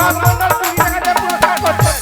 আমার জন্য 2 টাকা দিয়ে পুরস্কার করছেন।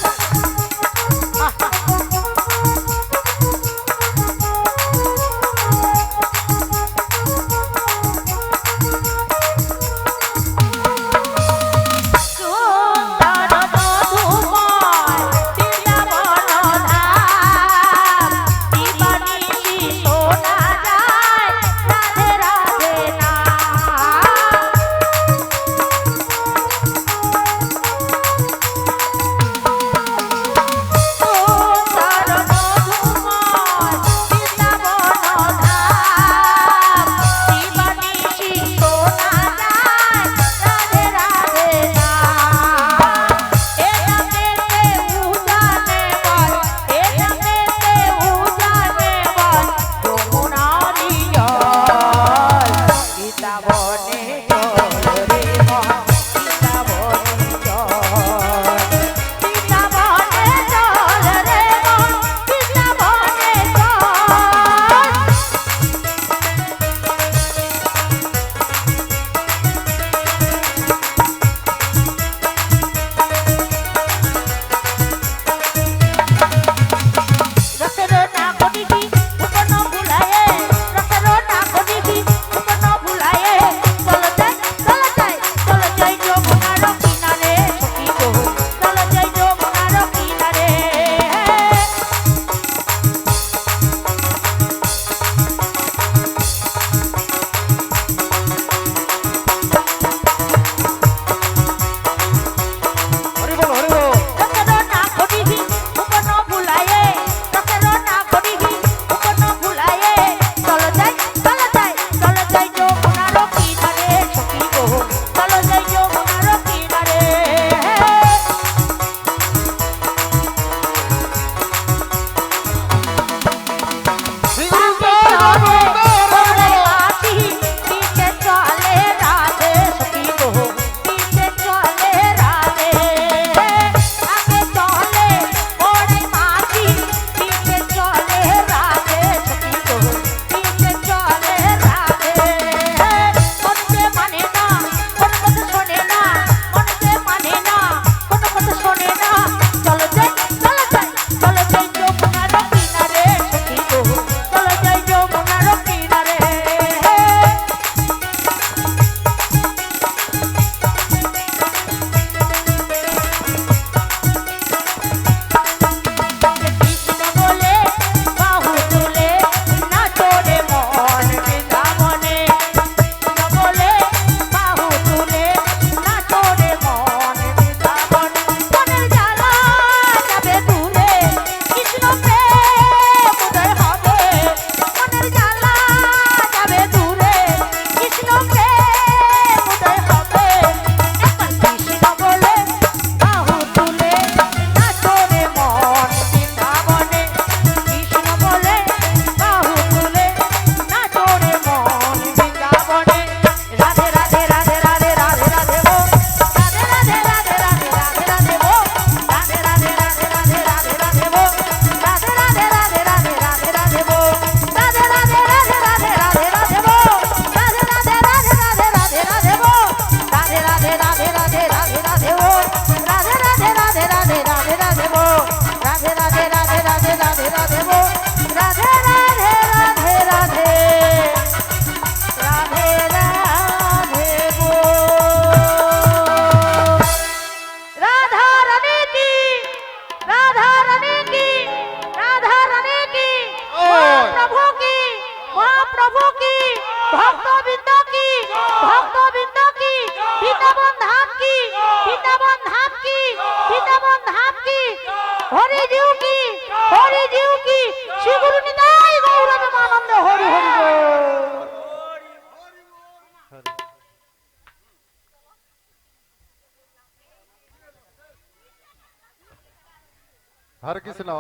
हरे कृष्ण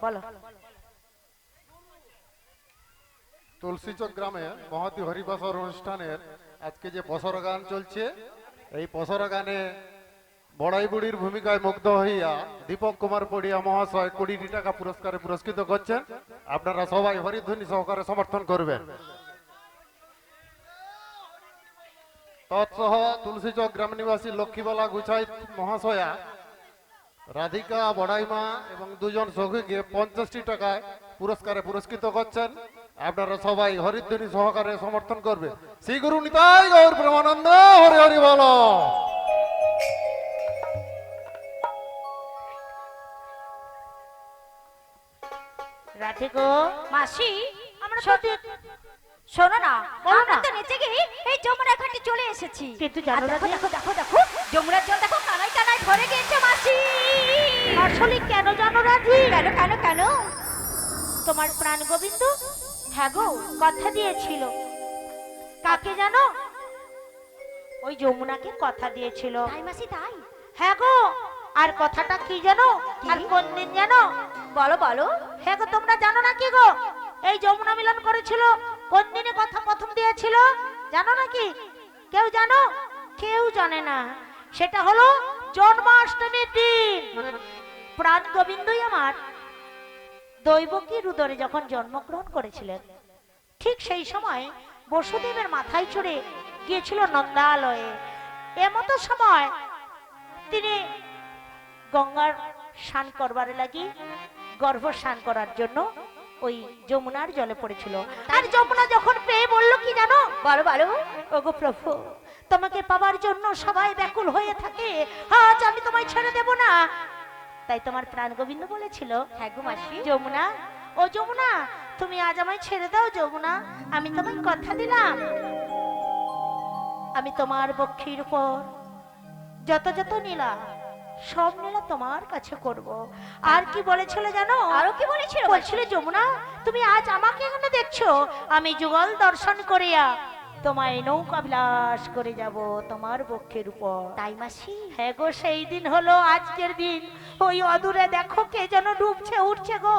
बोलो तुलसीचक ग्रामे महती हरिबासर अनुष्ठान आज के बसर गान चलছে এই বসর গানে বড়াই বুড়ির ভূমিকায় মুগ্ধ হইয়া দীপক কুমার পড়িয়া মহাশয় 20 টাকা পুরস্কারে পুরস্কৃত করছেন। আপনারা সবাই হরিধ্বনি সহকারে সমর্থন করবেন। তৎসহ তুলসীচক গ্রাম নিবাসী লক্ষ্মীবালা গুছাই মহাশয়া, রাধিকা বড়াইমা এবং দুজন সখীকে 50টি টাকায় পুরস্কারে পুরস্কৃত করছেন। আপনারা সবাই হরিধ্বনি সহকারে সমর্থন করবে। শ্রী গুরু নিতাই গৌর প্রেমানন্দ, হরি হরি বলো। রাধে গো মাসি আমরা তো সত্যি শোনো না, বলো আমরা না। তো নিচে গিয়ে এই যমুনা ঘাটে চলে এসেছি। কিন্তু জানো আর না দেখো যে- দেখো দেখো দেখো যমুনার জল দেখো কানায় কানায় ভরে গিয়েছে মাসি। আসলে কেন জানো রাধি? কেন কেন কেন? তোমার প্রাণ গোবিন্দ, হ্যাঁ গো, কথা দিয়েছিল। কাকে জানো? ওই যমুনাকে কথা দিয়েছিল। তাই মাসি তাই? হ্যাঁ গো, আর কথাটা কি জানো? কি? আর কোন দিন জানো? বলো বলো। হ্যাঁ গো, তোমরা জানো না কি গো? এই যমুনা মিলন করেছিল কোন দিনে কথা প্রথম দিয়েছিল জানো নাকি? কেউ জানো? কেউ জানে না। সেটা হলো জন্মাষ্টমীর দিন। প্রাণ গোবিন্দই আমার দৈবকীর উদরে যখন জন্মগ্রহণ করেছিলেন, ঠিক সেই সময় বসুদেবের মাথায় চড়ে গিয়েছিল নন্দালয়ে। এমতো সময় তিনি গঙ্গার স্নান করবার লাগি, গর্ভ স্নান করার জন্য ওই যমুনার জলে পড়েছিল। আর যমুনা যখন পেয়ে বললো কি জানো? বলো বলো। ওগো প্রভু, তোমাকে পাবার জন্য সবাই ব্যাকুল হয়ে থাকে, আজ আমি তোমায় ছেড়ে দেব না। তাই তোমার প্রাণ গোবিন্দ বলেছিল, হ্যাঁ গো মাসি। যমুনা, ও যমুনা, তুমি আজ আমায় ছেড়ে দাও যমুনা। আমি তোমায় কথা দিলাম, আমি তোমার বক্ষের উপর যত যত নীলা, সব নীলা তোমার কাছে করব। আর কি বলেছিল জানো? আরো কি বলেছিল? বলছিল, যমুনা, তুমি আজ আমাকে এখানে দেখছো, আমি যুগল দর্শন করিয়া তোমায় নৌকা বিলাস করে যাব তোমার বক্ষের উপর। তাই মাসি? হ্যাঁ গো, সেই দিন হলো আজকের দিন। ওই অদূরে দেখো কে যেন ডুবছে উঠছে গো।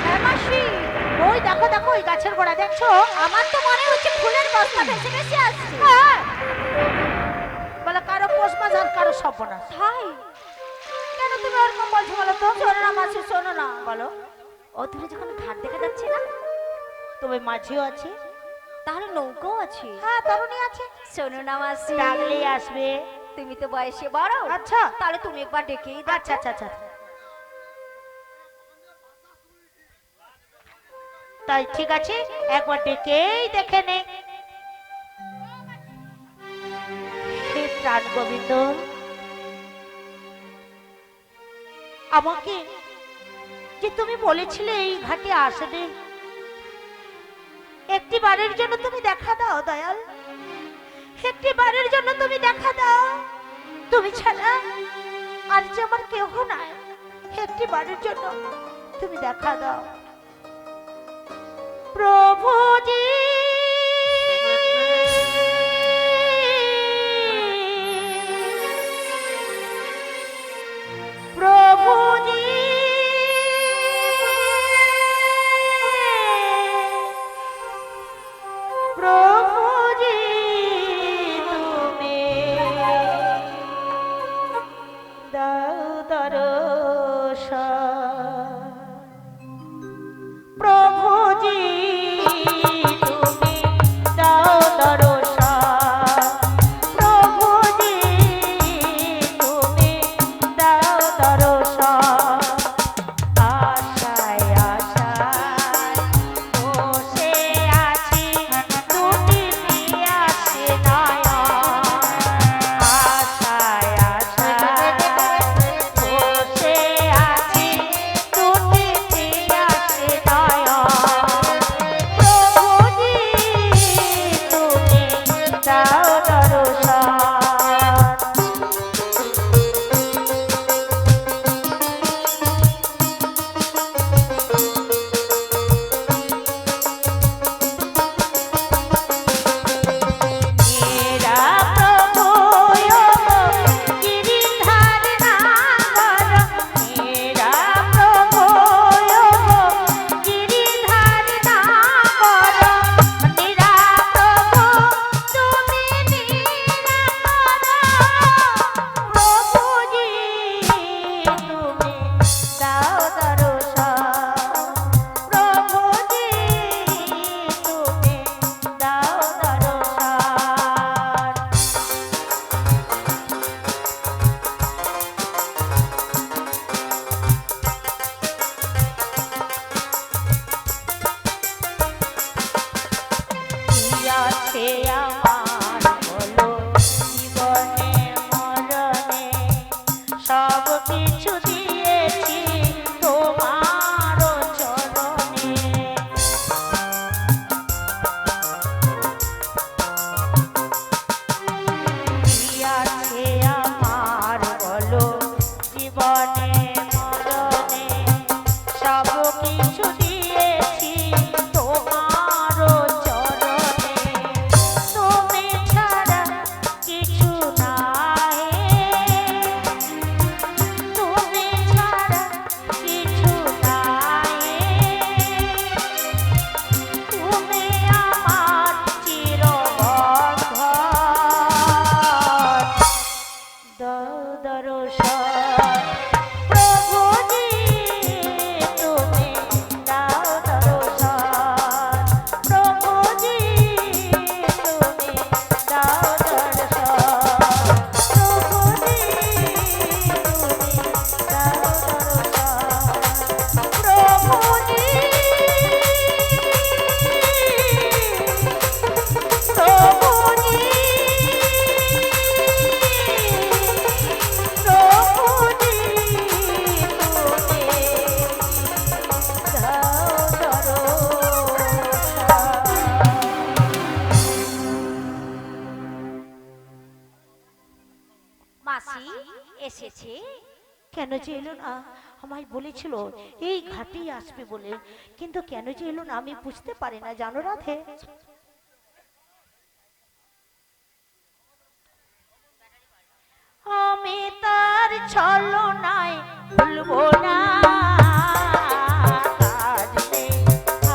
হ্যাঁ মাসি, ওই দেখো দেখো, ওই গাছের গোড়া দেখছো? আমার তো মনে হচ্ছে ফুলের বস্তা ভেসে ভেসে আসছে। হ্যাঁ। বলে কারো পোষ মাছ আর কারো সর্বনাশ। তাই? কেন তুমি ওরকম বলছো বলো তো? শোনো না মাসি, শোনো না। বলো। ও দূরে যখন ঘাট দেখা যাচ্ছে না, তবে মাঝিও আছে, তাহলে নৌকাও আছে। হ্যাঁ তরুণী আছে, শোনো না মাসি, ডাকলেই আসবে। তুমি তো বয়সে বড়, আচ্ছা তাহলে তুমি একবার ডেকেই দাও। আচ্ছা আচ্ছা আচ্ছা, তাই ঠিক আছে, একবার ডেকেই দেখে নে। হে প্রাণ গোবিন্দ, আমাকে যে তুমি বলেছিলে এই ঘাটে আসবে, একটি বারের জন্য তুমি দেখা দাও দয়াল, একটি বারের জন্য তুমি দেখা দাও। তুমি ছাড়া আর যে আমার কেহ নাই, একটি বারের জন্য তুমি দেখা দাও প্রভুজি। প্রভুজি, প্রভুজি, তুমি দাও দর্শন। প্রভুজি, তুমি মাসি এসেছে? কেন যে এলো না? আমায় বলেছিল এই ঘাটেই আসবে বলে, কিন্তু কেন যে এলো না আমি বুঝতে পারি না, জানো রাধে? আমি তার ছলনায় ভুলবো না, কাজ নেই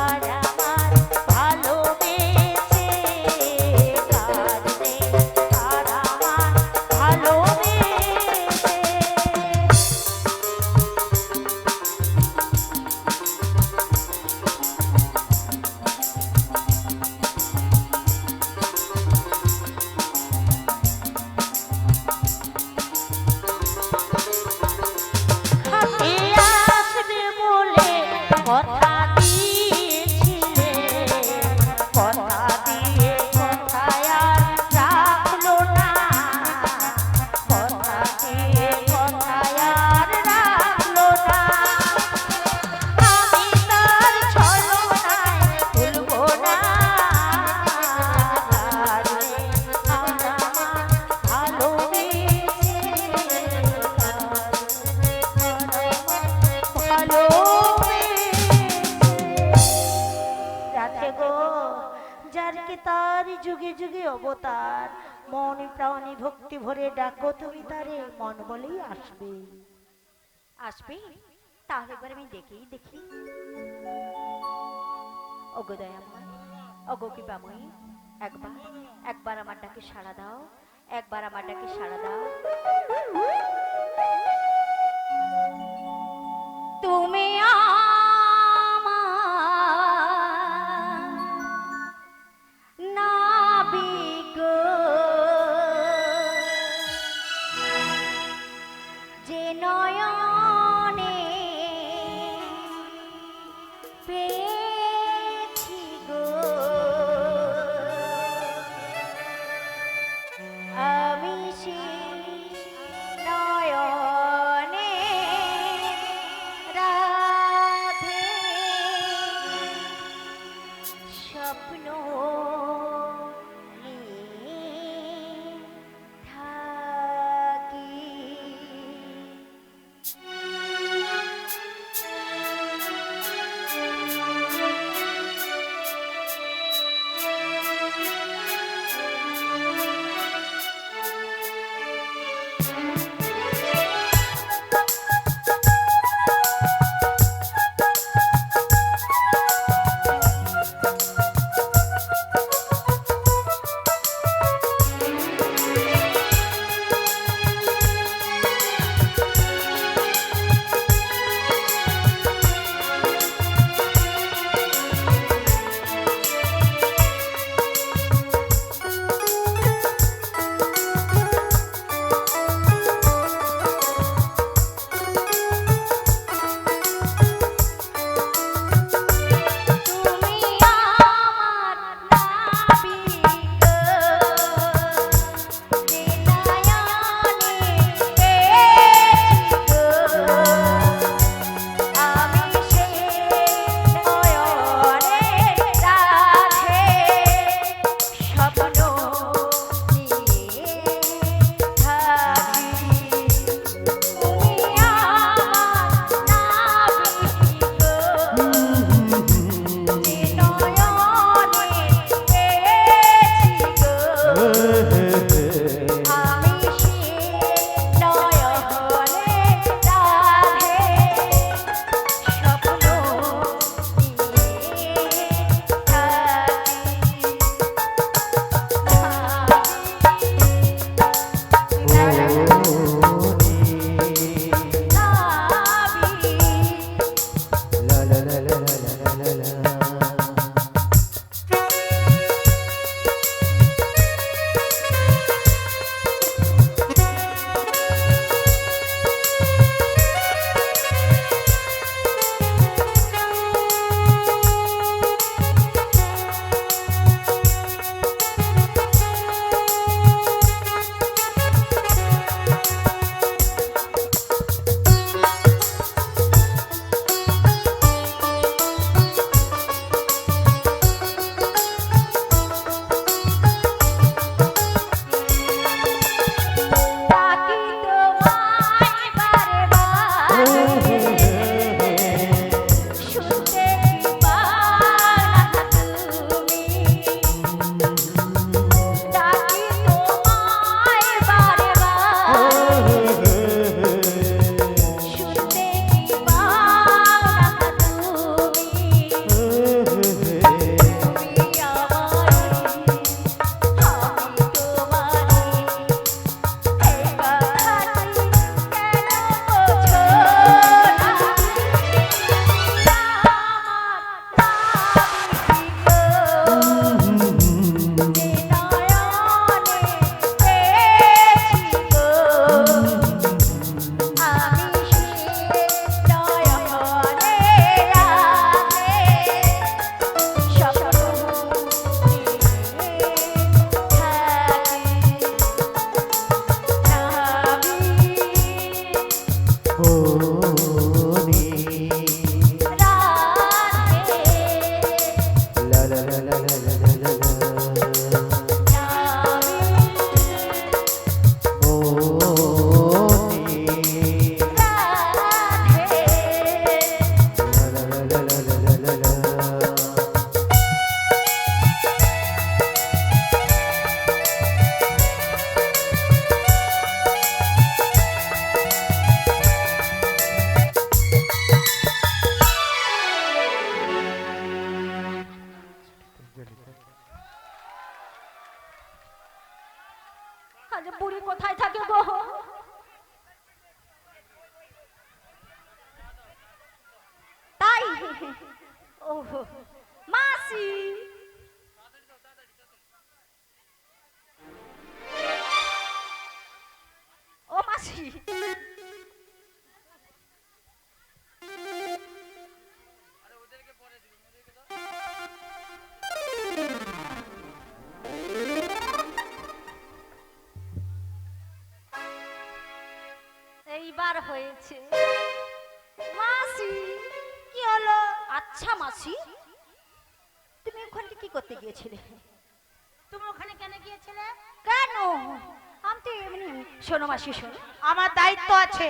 আর আমার ভালোবেসে, কাজ নেই আর আমার ভালোবেসে। ঘাটে আসবে বলে কথা দিয়েছিলে, কথা দিয়ে কথায় আর রাখলো না, কথা দিয়ে কথায় আর রাখলো না। আমি তার ছলনায় ভুলবো না, কাজ নেই আর আমার ভালোবেসে, রাধে গো, যার কি তার যুগে যুগে অবতার, মন প্রাণী ভক্তি ভরে ডাকো তুমি তারে, মন বলেই আসবে। আসবে? তাহলে একবার আমি দেখেই দেখি। ওগো দয়াময়, ওগো কৃপাময়ী, একবার একবার আমার ডাকে সাড়া দাও, একবার আমার ডাকে সাড়া দাও। তুমি আমার নাবিক, যে নয়নে পেয়েছি গো আমি সেই নয়নে রাধে স্বপ্ন নিয়ে থাকি। বুড়ি কোথায় থাকে গো? তাই? ও মাসি, ও মাসি, এইবার হয়েছে। মাসি, কি হলো? আচ্ছা মাসি, তুমি ওখানে কি করতে গিয়েছিলে? তুমি ওখানে কেন গিয়েছিলে? কেন? আমি তো এমনি। শোনো মাসি শোনো, আমার দায়িত্ব আছে।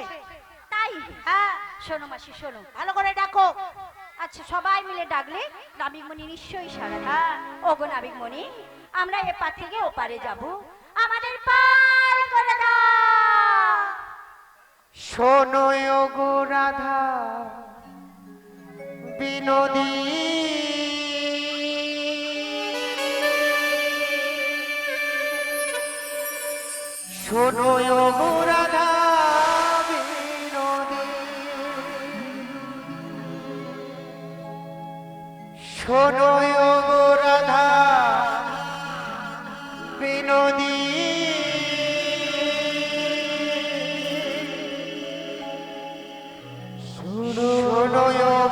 তাই? হ্যাঁ, শোনো মাসি শোনো, ভালো করে ডাকো। আচ্ছা সবাই মিলে ডাকলে নাবিকমণি নিশ্চয়ই সারা দেবে। হ্যাঁ। ওগো নাবিকমণি, আমরা এপার থেকে ওপারে যাব, আমাদের পার করে দাও। শোনো গো রাধা বিনোদী, শোনো গো রাধা বিনোদী, শোনো গো রাধা বিনোদী, শোনো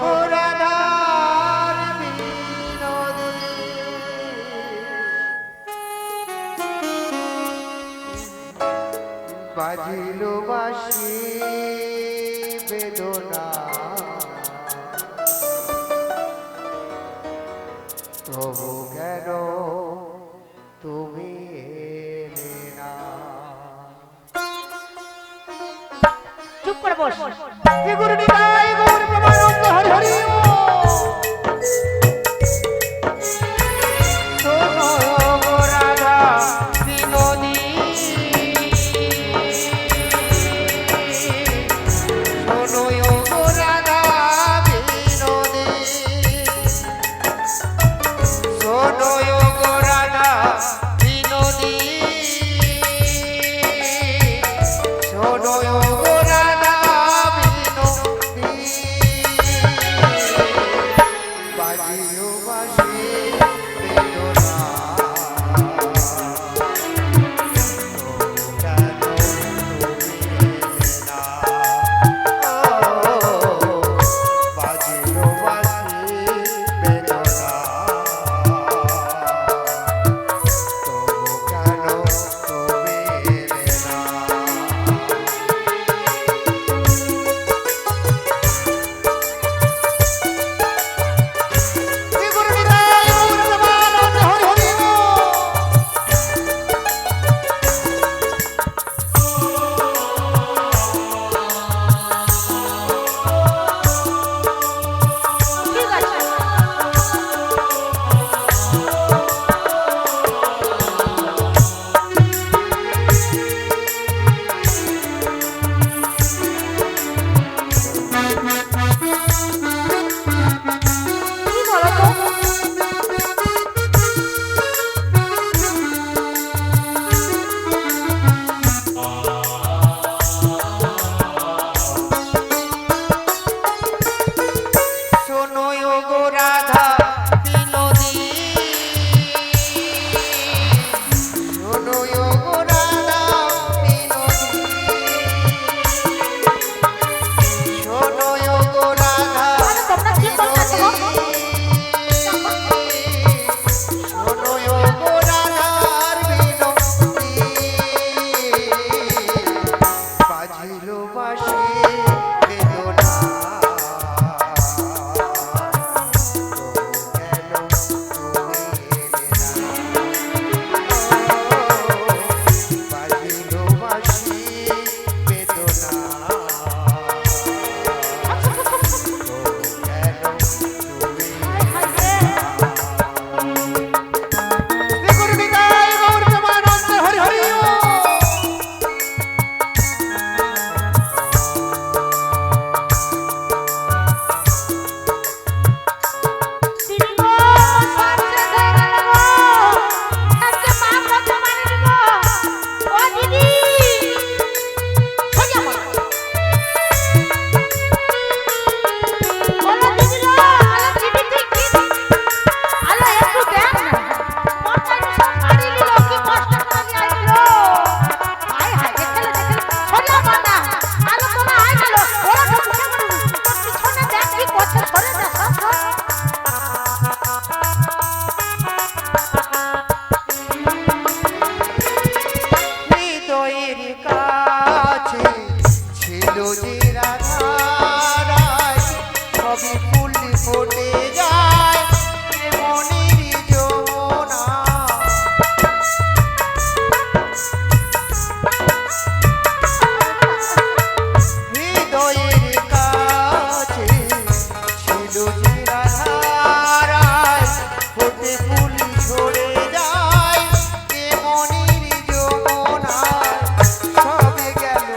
গো রাধার বিনোদী, বাজিল বাঁশি বেদনা, তবু কেন তুমি এলে না? চুপ করে বস। শ্রী গুরু নিতাই গৌর প্রেমানন্দ হরি হরি ওম। শোনো গো রাধা বিনোদী, শোনো গো রাধা বিনোদী, শোনো গো রাধা বিনোদী, শোনো গো রাধা বিনোদী, হৃদয়ের কাছে ছিল যে রাধারায় সবই ফুল ফুটে যায় মনের যমুনা হৃদয়ের কাছে ছিল যে রাধারায় ফুটে ফুল ঝরে যায় এ মনের যমুনা সবে গেল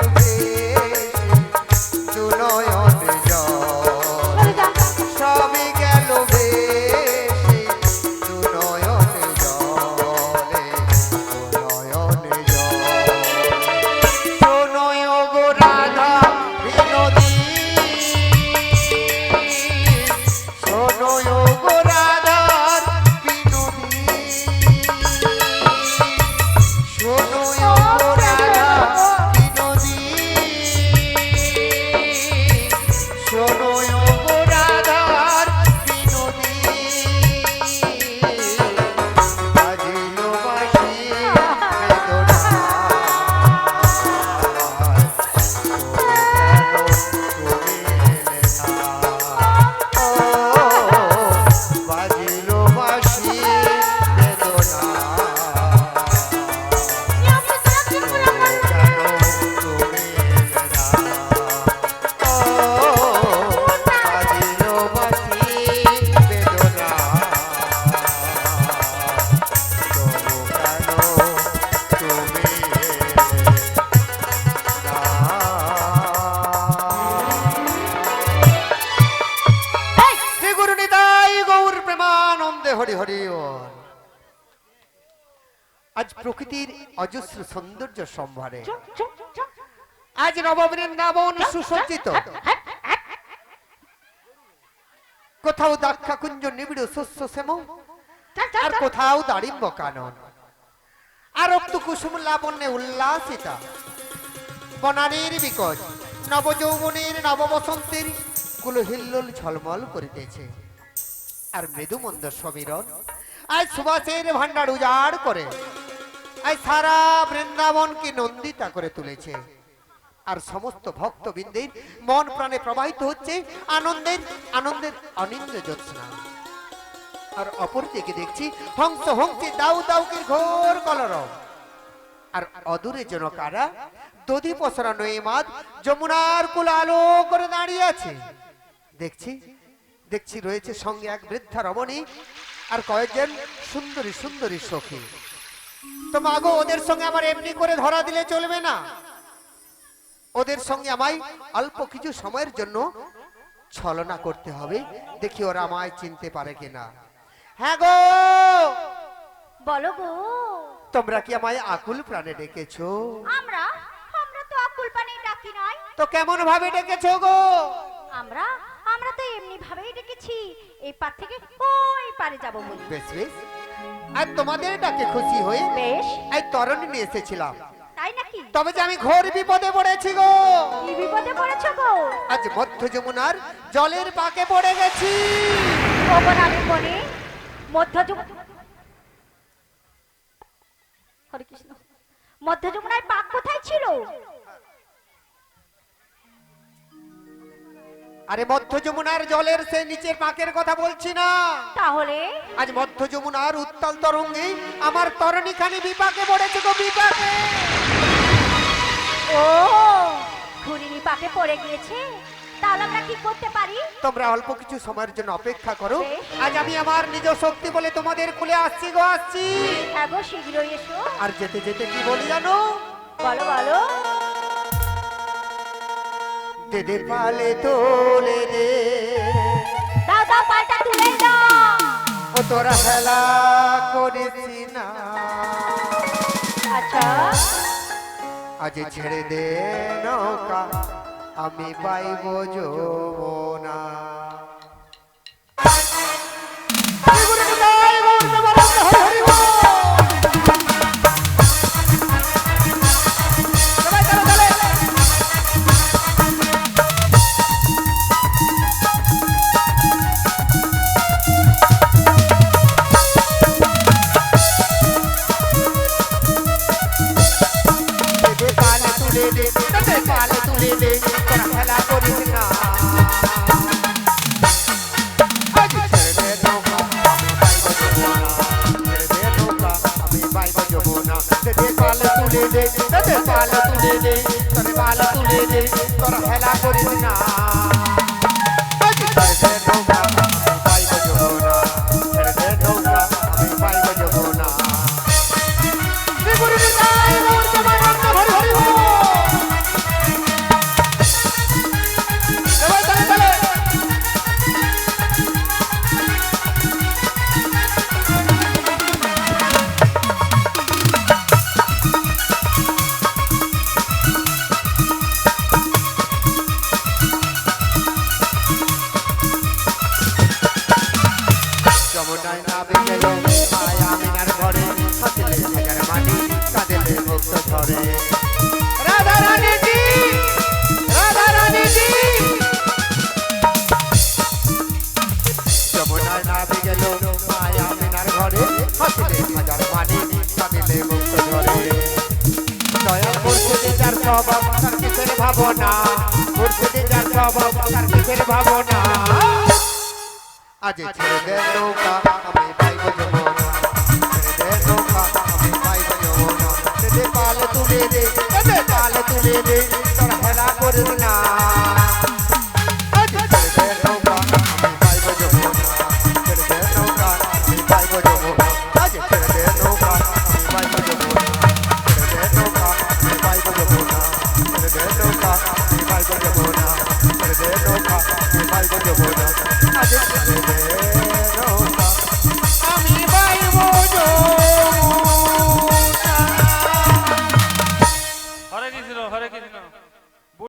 দু নয়ন জল সবে গেল দু নয়ন জলে দু নয়ন জল শোনোয় গো রাধা বিনোদী শোনোয় গো রাধার বিনোদী শোনোয় গো রাধা বিনোদী শোনোয় গো রাধার বিনোদী বাজিল বাঁশি বেদনা বাজিল বাঁশি বেদনা হরি হরি বল। আজ প্রকৃতির অজস্র সৌন্দর্য সম্ভারে আজ নববৃন্দাবন সুসজ্জিত কোথাও দাক্ষা কুঞ্জ নিবিড় শস্য শ্যাম আর কোথাও দাড়িম্ব কানন আর রক্ত কুসুম লাবণ্যে উল্লাসিতা বনানীর বিকট নবযৌবনের নববসন্তের কুলো হিল্লোল ঝলমল করিতেছে আর মৃদুমন্দ সমীরণ আজ সুবাসের ভান্ডার উজাড় করে আজ সারা বৃন্দাবনকে নন্দিতা করে তুলেছে আর সমস্ত ভক্তবৃন্দের মন প্রাণে প্রবাহিত হচ্ছে আনন্দের আনন্দের অনিন্দ্য জ্যোৎস্না আর অপরদিকে দেখছি হংস হংসে দাউ দাউকে ঘোর কলরব আর অদূরে যেন কারা দধি পসরানো এ মাদ যমুনার কুল আলো করে দাঁড়িয়ে আছে দেখছি দেখছি রয়েছে সঙ্গে এক বৃদ্ধা রমণী আর কয়েকজন সুন্দরী সুন্দরী সখী তো মাগো ওদের সঙ্গে আমার এমনি করে ধরা দিলে চলবে না ওদের সঙ্গে আমায় অল্প কিছু সময়ের জন্য ছলনা করতে হবে দেখি ওরা আমায় চিনতে পারে কিনা হ্যাঁ গো বলো গো তোমরা কি আমায় আকুল প্রাণে ডেকেছো আমরা আমরা তো আকুল পানি ডাকি নাই তো কেমন ভাবে ডেকেছো গো আমরা আমরা তো এমনি ভাবেই ডেকেছি এই পার থেকে ওই পারে যাব বলি বেশ বেশ আর তোমাদের ডাকে খুশি হয়ে বেশ এই তরণী নিয়ে এসেছিলাম তাই নাকি তবে যে আমি ঘোর বিপদে পড়েছি গো কি বিপদে পড়েছো গো আজ মধ্য যমুনার জলের পাকে পড়ে গেছি অবনামী বনে মধ্য হরে কৃষ্ণ মধ্য যমুনার পাক কোথায় ছিল আরে মধ্য যমুনার জলের সে নিচের পাকের কথা বলছি না তাহলে আজ মধ্য যমুনার উত্তাল তরঙ্গে আমার তরণী খানি বিপাকে পড়েছে গো বিপাকে ও ঘুরিনি পাকে পড়ে গিয়েছে তাহলে আমরা কি করতে পারি তোমরা অল্প কিছু সময়ের জন্য অপেক্ষা করো বেশ। আজ আমি আমার নিজ শক্তি বলে তোমাদের কুলে আসছি গো আসছি হ্যাঁ গো শীঘ্রই এসো আর যেতে যেতে কি বলি জানো বলো বলো দে পালে তোলে দে দাও দাও পাল্টা তুলে দাও ও তোরা হেলা করিস না আচ্ছা আজ ছেড়ে দে নৌকা আমি পাইব যমুনা পালে তোদের পাল তুলে দে তোরা খেলা করিস না আজ ছেড়ে দে নৌকা আমি বাইব যাবো না ছেড়ে দে নৌকা আমি বাইব যাবো না তোদের পাল তুলে দে তোদের পাল তুলে দে তোর পাল তুলে দে তোরা খেলা করিস না আজ ছেড়ে দে নৌকা আমি বাইব যাবো না ছেড়ে দে নৌকা আমি বাইব যাবো না শ্রীগুরু নিতাই গৌর প্রেমানন্দ হরি হরি বল। এবার তালে তালে। যমুনায় নাবে গেল মায়া মিনার ঘরে হাতিলে হাজার মানি কাঁদেলে ভক্ত ধরে রাধা রানী জি রাধা রানী জি যমুনায় নাবে গেল মায়া মিনার ঘরে হাতিলে হাজার মানি কাঁদেলে ভক্ত ধরে দয়া করতে যার স্বভাব তার কিসের ভাবনা করতে যার স্বভাব তার কিসের ভাবনা আজ ছেড়ে দে নৌকা আমি বাইব যাবো না ছেড়ে দে নৌকা আমি বাইব যাবো না দে পাল তুলে দে পাল তুলে দে তোরা খেলা করিস না আজ ছেড়ে দে নৌকা আমি বাইব যাবো না ছেড়ে দে নৌকা আমি বাইব যাবো না আজ ছেড়ে দে নৌকা আমি বাইব যাবো না ছেড়ে দে নৌকা আমি বাইব যাবো না ছেড়ে দে নৌকা আমি বাইব যাবো না